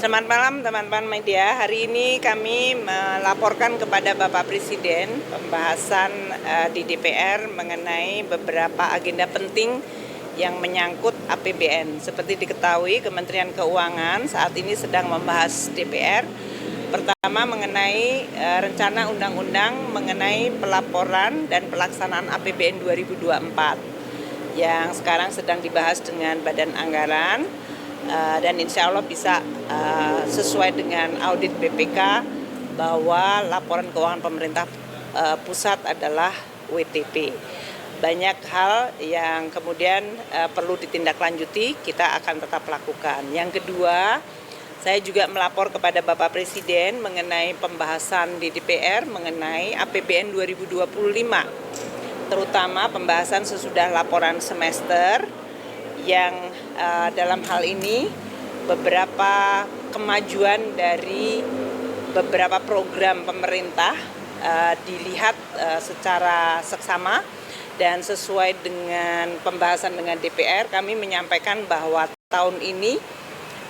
Selamat malam teman-teman media. Hari ini kami melaporkan kepada Bapak Presiden pembahasan di DPR mengenai beberapa agenda penting yang menyangkut APBN. Seperti diketahui, Kementerian Keuangan saat ini sedang membahas DPR. Pertama mengenai rencana undang-undang mengenai pelaporan dan pelaksanaan APBN 2024 yang sekarang sedang dibahas dengan Badan Anggaran. Dan insya Allah bisa sesuai dengan audit BPK bahwa laporan keuangan pemerintah pusat adalah WTP. Banyak hal yang kemudian perlu ditindaklanjuti, kita akan tetap lakukan. Yang kedua, saya juga melapor kepada Bapak Presiden mengenai pembahasan di DPR mengenai APBN 2025, terutama pembahasan sesudah laporan semester yang dalam hal ini beberapa kemajuan dari beberapa program pemerintah dilihat secara seksama dan sesuai dengan pembahasan dengan DPR. Kami menyampaikan bahwa tahun ini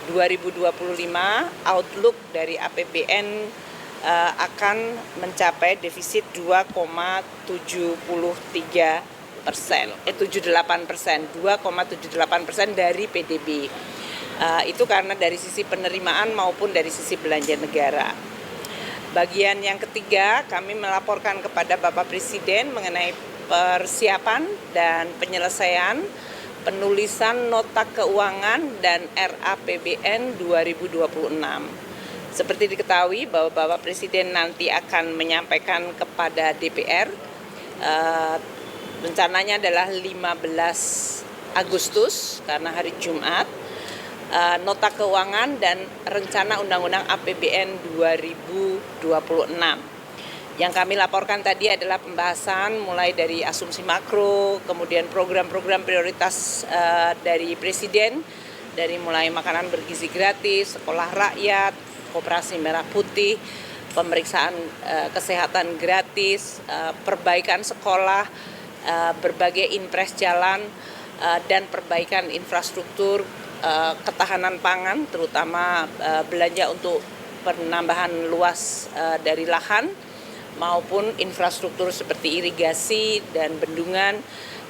2025 outlook dari APBN akan mencapai defisit 2,78% dari PDB. Itu karena dari sisi penerimaan maupun dari sisi belanja negara. Bagian yang ketiga, kami melaporkan kepada Bapak Presiden mengenai persiapan dan penyelesaian penulisan nota keuangan dan RAPBN 2026. Seperti diketahui bahwa Bapak Presiden nanti akan menyampaikan kepada DPR rencananya adalah 15 Agustus karena hari Jumat, nota keuangan dan rencana undang-undang APBN 2026. Yang kami laporkan tadi adalah pembahasan mulai dari asumsi makro, kemudian program-program prioritas dari Presiden, dari mulai makanan bergizi gratis, sekolah rakyat, koperasi merah putih, pemeriksaan kesehatan gratis, perbaikan sekolah, berbagai impres jalan dan perbaikan infrastruktur, ketahanan pangan, terutama belanja untuk penambahan luas dari lahan maupun infrastruktur seperti irigasi dan bendungan,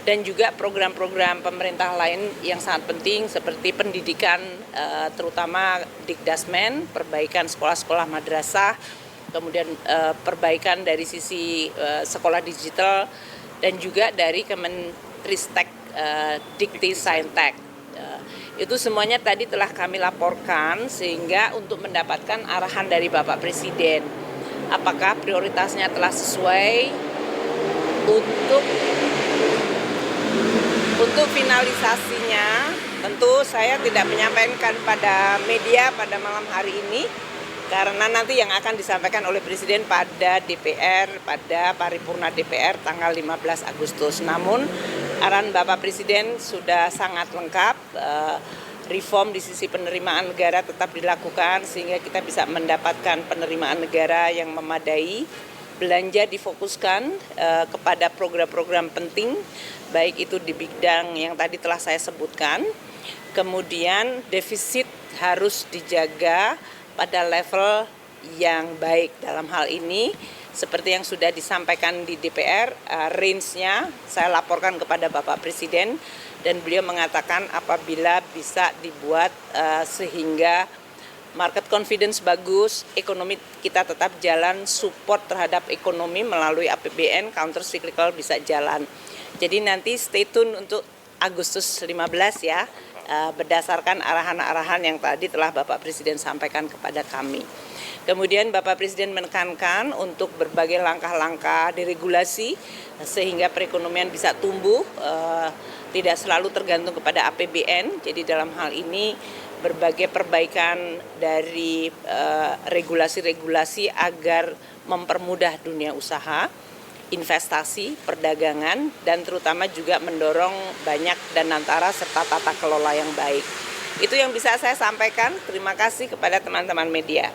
dan juga program-program pemerintah lain yang sangat penting seperti pendidikan, terutama Dikdasmen, perbaikan sekolah-sekolah madrasah, kemudian perbaikan dari sisi sekolah digital, dan juga dari Kemenristek Dikti Saintek. Itu semuanya tadi telah kami laporkan sehingga untuk mendapatkan arahan dari Bapak Presiden apakah prioritasnya telah sesuai untuk finalisasinya. Tentu saya tidak menyampaikan pada media pada malam hari ini karena nanti yang akan disampaikan oleh Presiden pada DPR, pada paripurna DPR tanggal 15 Agustus. Namun arahan Bapak Presiden sudah sangat lengkap, reform di sisi penerimaan negara tetap dilakukan sehingga kita bisa mendapatkan penerimaan negara yang memadai. Belanja difokuskan kepada program-program penting, baik itu di bidang yang tadi telah saya sebutkan. Kemudian defisit harus dijaga pada level yang baik. Dalam hal ini seperti yang sudah disampaikan di DPR, range-nya saya laporkan kepada Bapak Presiden dan beliau mengatakan apabila bisa dibuat sehingga market confidence bagus, ekonomi kita tetap jalan, support terhadap ekonomi melalui APBN, counter cyclical bisa jalan. Jadi nanti stay tune untuk Agustus 15 ya, berdasarkan arahan-arahan yang tadi telah Bapak Presiden sampaikan kepada kami. Kemudian Bapak Presiden menekankan untuk berbagai langkah-langkah deregulasi sehingga perekonomian bisa tumbuh, tidak selalu tergantung kepada APBN. Jadi dalam hal ini berbagai perbaikan dari regulasi-regulasi agar mempermudah dunia usaha, investasi, perdagangan, dan terutama juga mendorong banyak danantara serta tata kelola yang baik. Itu yang bisa saya sampaikan. Terima kasih kepada teman-teman media.